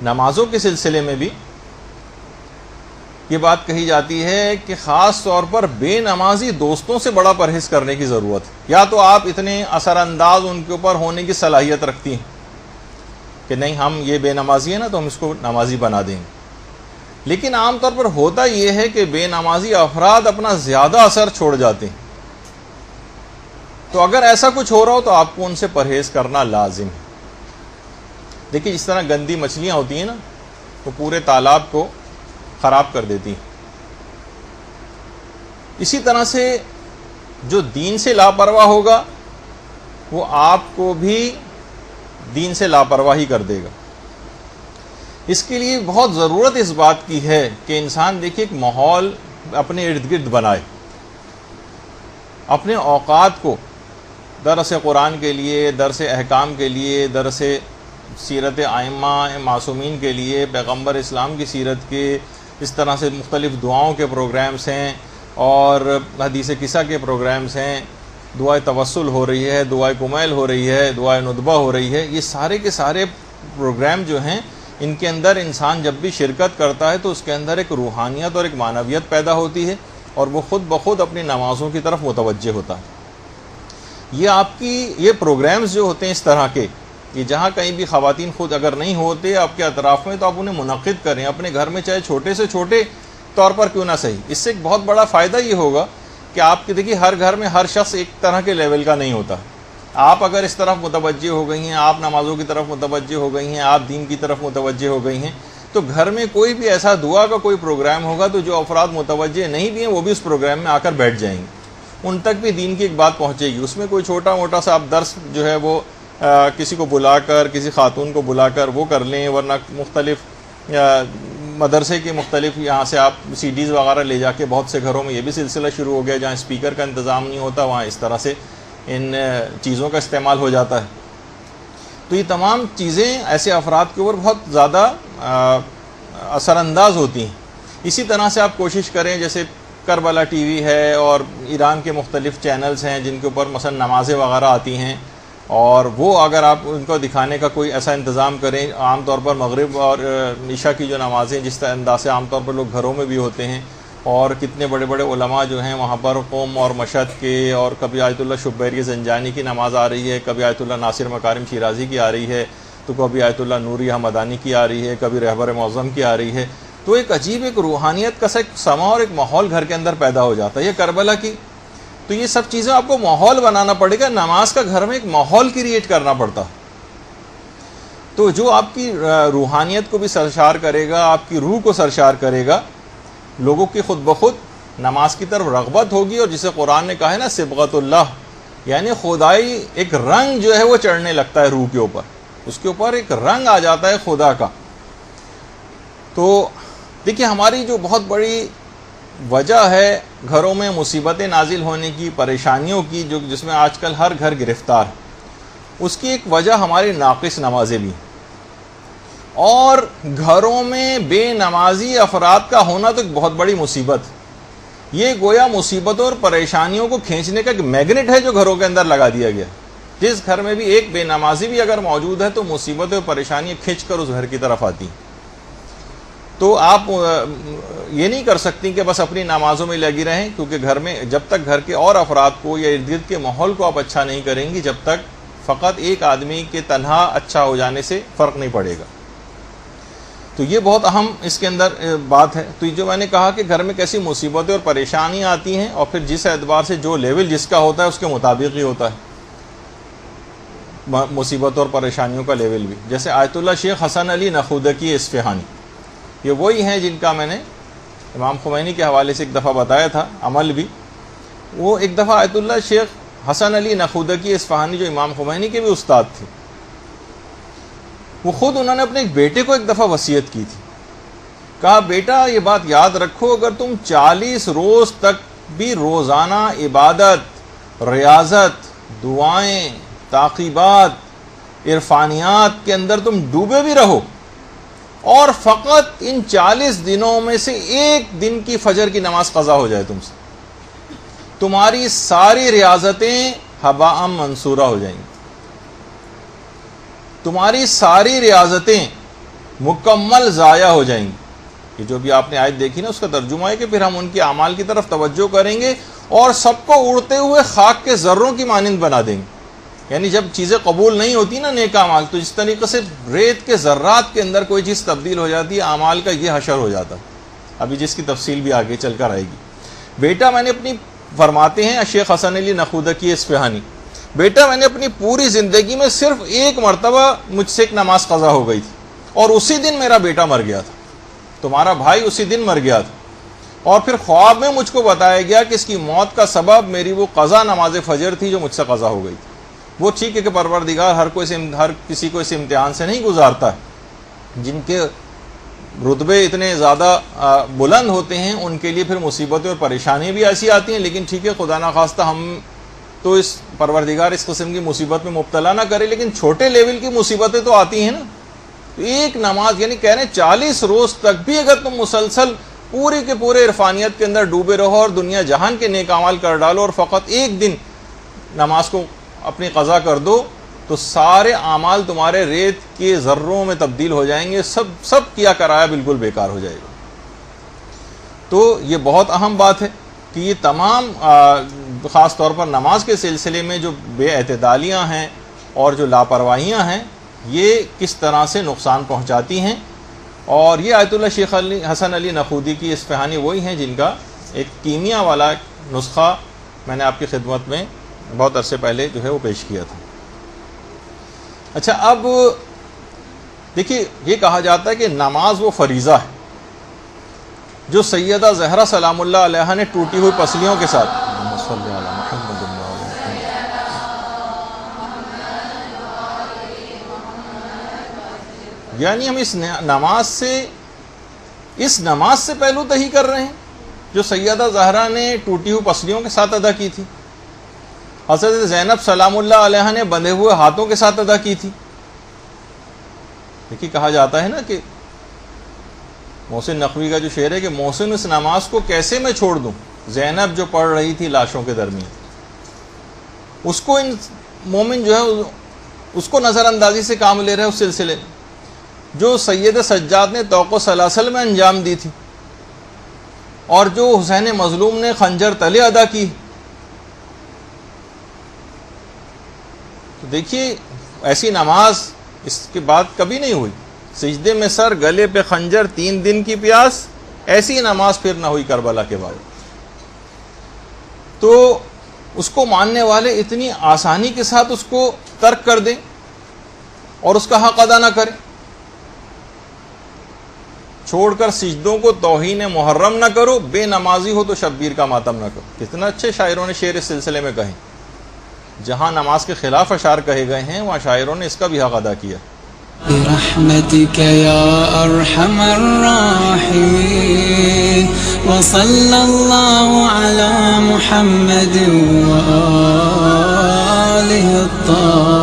نمازوں کے سلسلے میں بھی یہ بات کہی جاتی ہے کہ خاص طور پر بے نمازی دوستوں سے بڑا پرہیز کرنے کی ضرورت ہے. یا تو آپ اتنے اثر انداز ان کے اوپر ہونے کی صلاحیت رکھتی ہیں کہ نہیں ہم یہ بے نمازی ہیں نا تو ہم اس کو نمازی بنا دیں گے, لیکن عام طور پر ہوتا یہ ہے کہ بے نمازی افراد اپنا زیادہ اثر چھوڑ جاتے ہیں. تو اگر ایسا کچھ ہو رہا ہو تو آپ کو ان سے پرہیز کرنا لازم ہے. دیکھیے جس طرح گندی مچھلیاں ہوتی ہیں نا تو پورے تالاب کو خراب کر دیتی ہیں, اسی طرح سے جو دین سے لاپرواہ ہوگا وہ آپ کو بھی دین سے لاپرواہی کر دے گا. اس کے لیے بہت ضرورت اس بات کی ہے کہ انسان دیکھیے ایک ماحول اپنے ارد گرد بنائے, اپنے اوقات کو درس قرآن کے لیے, درس احکام کے لیے, درس سیرت ائمہ معصومین کے لیے, پیغمبر اسلام کی سیرت کے, اس طرح سے مختلف دعاؤں کے پروگرامز ہیں اور حدیث قصہ کے پروگرامز ہیں, دعائے توسل ہو رہی ہے, دعائے کمیل ہو رہی ہے, دعائے ندبہ ہو رہی ہے. یہ سارے کے سارے پروگرام جو ہیں ان کے اندر انسان جب بھی شرکت کرتا ہے تو اس کے اندر ایک روحانیت اور ایک معنویت پیدا ہوتی ہے اور وہ خود بخود اپنی نمازوں کی طرف متوجہ ہوتا ہے. یہ آپ کی یہ پروگرامز جو ہوتے ہیں اس طرح کے, یہ جہاں کہیں بھی خواتین خود اگر نہیں ہوتے آپ کے اطراف میں تو آپ انہیں منعقد کریں اپنے گھر میں, چاہے چھوٹے سے چھوٹے طور پر کیوں نہ صحیح. اس سے ایک بہت بڑا فائدہ یہ ہوگا کہ آپ کے دیکھیے ہر گھر میں ہر شخص ایک طرح کے لیول کا نہیں ہوتا. آپ اگر اس طرف متوجہ ہو گئی ہیں, آپ نمازوں کی طرف متوجہ ہو گئی ہیں, آپ دین کی طرف متوجہ ہو گئی ہیں, تو گھر میں کوئی بھی ایسا دعا کا کوئی پروگرام ہوگا تو جو افراد متوجہ نہیں بھی ہیں وہ بھی اس پروگرام میں آ کر بیٹھ جائیں گے, ان تک بھی دین کی ایک بات پہنچے گی. اس میں کوئی چھوٹا موٹا سا آپ درس جو ہے وہ کسی کو بلا کر, کسی خاتون کو بلا کر وہ کر لیں, ورنہ مختلف مدرسے کے مختلف یہاں سے آپ سی ڈیز وغیرہ لے جا کے, بہت سے گھروں میں یہ بھی سلسلہ شروع ہو گیا جہاں اسپیکر کا انتظام نہیں ہوتا وہاں اس طرح سے ان چیزوں کا استعمال ہو جاتا ہے. تو یہ تمام چیزیں ایسے افراد کے اوپر بہت زیادہ اثر انداز ہوتی ہیں. اسی طرح سے آپ کوشش کریں, جیسے کربلا ٹی وی ہے اور ایران کے مختلف چینلز ہیں جن کے اوپر مثلا نمازیں وغیرہ آتی ہیں, اور وہ اگر آپ ان کو دکھانے کا کوئی ایسا انتظام کریں, عام طور پر مغرب اور عشاء کی جو نمازیں جس انداز سے عام طور پر لوگ گھروں میں بھی ہوتے ہیں, اور کتنے بڑے بڑے علماء جو ہیں وہاں پر قوم اور مشہد کے, اور کبھی آیت اللہ شبیری زنجانی کی نماز آ رہی ہے, کبھی آیت اللہ ناصر مکارم شیرازی کی آ رہی ہے, تو کبھی آیت اللہ نوری حمدانی کی آ رہی ہے, کبھی رہبر معظم کی آ رہی ہے. تو ایک عجیب ایک روحانیت کا سا ایک سما اور ایک ماحول گھر کے اندر پیدا ہو جاتا ہے. یہ کربلا کی, تو یہ سب چیزیں آپ کو ماحول بنانا پڑے گا, نماز کا گھر میں ایک ماحول کریٹ کرنا پڑتا. تو جو آپ کی روحانیت کو بھی سرشار کرے گا, آپ کی روح کو سرشار کرے گا, لوگوں کی خود بخود نماز کی طرف رغبت ہوگی. اور جسے قرآن نے کہا ہے نا صبغت اللہ, یعنی خدائی ایک رنگ جو ہے وہ چڑھنے لگتا ہے روح کے اوپر, اس کے اوپر ایک رنگ آ جاتا ہے خدا کا. تو دیکھیے ہماری جو بہت بڑی وجہ ہے گھروں میں مصیبتیں نازل ہونے کی, پریشانیوں کی, جو جس میں آج کل ہر گھر گرفتار, اس کی ایک وجہ ہماری ناقص نمازیں بھی ہیں. اور گھروں میں بے نمازی افراد کا ہونا تو ایک بہت بڑی مصیبت. یہ گویا مصیبتوں اور پریشانیوں کو کھینچنے کا ایک میگنیٹ ہے جو گھروں کے اندر لگا دیا گیا. جس گھر میں بھی ایک بے نمازی بھی اگر موجود ہے تو مصیبتیں اور پریشانیاں کھینچ کر اس گھر کی طرف آتی ہیں. تو آپ یہ نہیں کر سکتی کہ بس اپنی نمازوں میں لگی رہیں, کیونکہ گھر میں جب تک گھر کے اور افراد کو یا ارد گرد کے ماحول کو آپ اچھا نہیں کریں گی, جب تک فقط ایک آدمی کے تنہا اچھا ہو جانے سے فرق نہیں پڑے گا. تو یہ بہت اہم اس کے اندر بات ہے. تو جو میں نے کہا کہ گھر میں کیسی مصیبتیں اور پریشانیاں آتی ہیں, اور پھر جس اعتبار سے جو لیول جس کا ہوتا ہے اس کے مطابق ہی ہوتا ہے مصیبتوں اور پریشانیوں کا لیول بھی. جیسے آیت اللہ شیخ حسن علی نخودکی اصفہانی, یہ وہی ہیں جن کا میں نے امام خمینی کے حوالے سے ایک دفعہ بتایا تھا عمل بھی. وہ ایک دفعہ آیت اللہ شیخ حسن علی نخودکی اصفہانی جو امام خمینی کے بھی استاد تھے, وہ خود انہوں نے اپنے ایک بیٹے کو ایک دفعہ وصیت کی تھی. کہا بیٹا یہ بات یاد رکھو, اگر تم 40 روز تک بھی روزانہ عبادت, ریاضت, دعائیں, تعقیبات, عرفانیات کے اندر تم ڈوبے بھی رہو, اور فقط ان 40 دنوں میں سے ایک دن کی فجر کی نماز قضا ہو جائے تم سے, تمہاری ساری ریاضتیں ہباء منصورہ ہو جائیں گی. تمہاری ساری ریاضتیں مکمل ضائع ہو جائیں گی. یہ جو بھی آپ نے آیت دیکھی نا، اس کا ترجمہ ہے کہ پھر ہم ان کے اعمال کی طرف توجہ کریں گے اور سب کو اڑتے ہوئے خاک کے ذروں کی مانند بنا دیں گے. یعنی جب چیزیں قبول نہیں ہوتی نا نیک اعمال، تو جس طریقے سے ریت کے ذرات کے اندر کوئی چیز تبدیل ہو جاتی ہے، اعمال کا یہ حشر ہو جاتا ہے، ابھی جس کی تفصیل بھی آگے چل کر آئے گی. بیٹا میں نے اپنی، فرماتے ہیں شیخ حسن علی نخودکی اصفہانی، بیٹا میں نے اپنی پوری زندگی میں صرف ایک مرتبہ مجھ سے ایک نماز قضا ہو گئی تھی، اور اسی دن میرا بیٹا مر گیا تھا. تمہارا بھائی اسی دن مر گیا تھا، اور پھر خواب میں مجھ کو بتایا گیا کہ اس کی موت کا سبب میری وہ قضا نماز فجر تھی جو مجھ سے قضا ہو گئی تھی. وہ ٹھیک ہے کہ پروردگار ہر کسی کو اس امتحان سے نہیں گزارتا ہے. جن کے رتبے اتنے زیادہ بلند ہوتے ہیں ان کے لیے پھر مصیبتیں اور پریشانیاں بھی ایسی آتی ہیں، لیکن ٹھیک ہے خدا نخواستہ ہم تو اس پروردگار اس قسم کی مصیبت میں مبتلا نہ کرے، لیکن چھوٹے لیول کی مصیبتیں تو آتی ہیں نا. تو ایک نماز، یعنی کہہ رہے ہیں 40 روز تک بھی اگر تم مسلسل پورے کے پورے عرفانیت کے اندر ڈوبے رہو اور دنیا جہان کے نیک اعمال کر ڈالو، اور فقط ایک دن نماز کو اپنی قضا کر دو، تو سارے اعمال تمہارے ریت کے ذروں میں تبدیل ہو جائیں گے، سب کیا کرایا بالکل بیکار ہو جائے گا. تو یہ بہت اہم بات ہے کہ یہ تمام خاص طور پر نماز کے سلسلے میں جو بے اعتدالیاں ہیں اور جو لاپرواہیاں ہیں، یہ کس طرح سے نقصان پہنچاتی ہیں. اور یہ آیت اللہ شیخ حسن علی نخودکی اصفہانی وہی ہیں جن کا ایک کیمیا والا نسخہ میں نے آپ کی خدمت میں بہت عرصے پہلے جو ہے وہ پیش کیا تھا. اچھا، اب دیکھیے یہ کہا جاتا ہے کہ نماز وہ فریضہ ہے جو سیدہ زہرا سلام اللہ علیہا نے ٹوٹی ہوئی پسلیوں کے ساتھ، یعنی ہم اس نماز سے پہلو تہی کر رہے ہیں جو سیدہ زہرا نے ٹوٹی ہوئی پسلیوں کے ساتھ ادا کی تھی، حضرت زینب سلام اللہ علیہ نے بندھے ہوئے ہاتھوں کے ساتھ ادا کی تھی. دیکھیے کہا جاتا ہے نا کہ محسن نقوی کا جو شعر ہے کہ محسن اس نماز کو کیسے میں چھوڑ دوں، زینب جو پڑھ رہی تھی لاشوں کے درمیان. اس کو ان مومن جو ہے اس کو نظر اندازی سے کام لے رہے ہیں اس سلسلے میں جو سید سجاد نے طوق و سلاسل میں انجام دی تھی، اور جو حسین مظلوم نے خنجر تلے ادا کی. تو دیکھیے ایسی نماز اس کے بعد کبھی نہیں ہوئی. سجدے میں سر، گلے پہ خنجر، 3 دن کی پیاس، ایسی نماز پھر نہ ہوئی کربلا کے بعد. تو اس کو ماننے والے اتنی آسانی کے ساتھ اس کو ترک کر دیں اور اس کا حق ادا نہ کریں، چھوڑ کر سجدوں کو توہین محرم نہ کرو، بے نمازی ہو تو شبیر کا ماتم نہ کرو. کتنا اچھے شاعروں نے شعر اس سلسلے میں کہیں. جہاں نماز کے خلاف اشعار کہے گئے ہیں وہاں شاعروں نے اس کا بھی حق ادا کیا. برحمتك يا أرحم الراحمين وصلى الله على محمد وآله الطاهرين.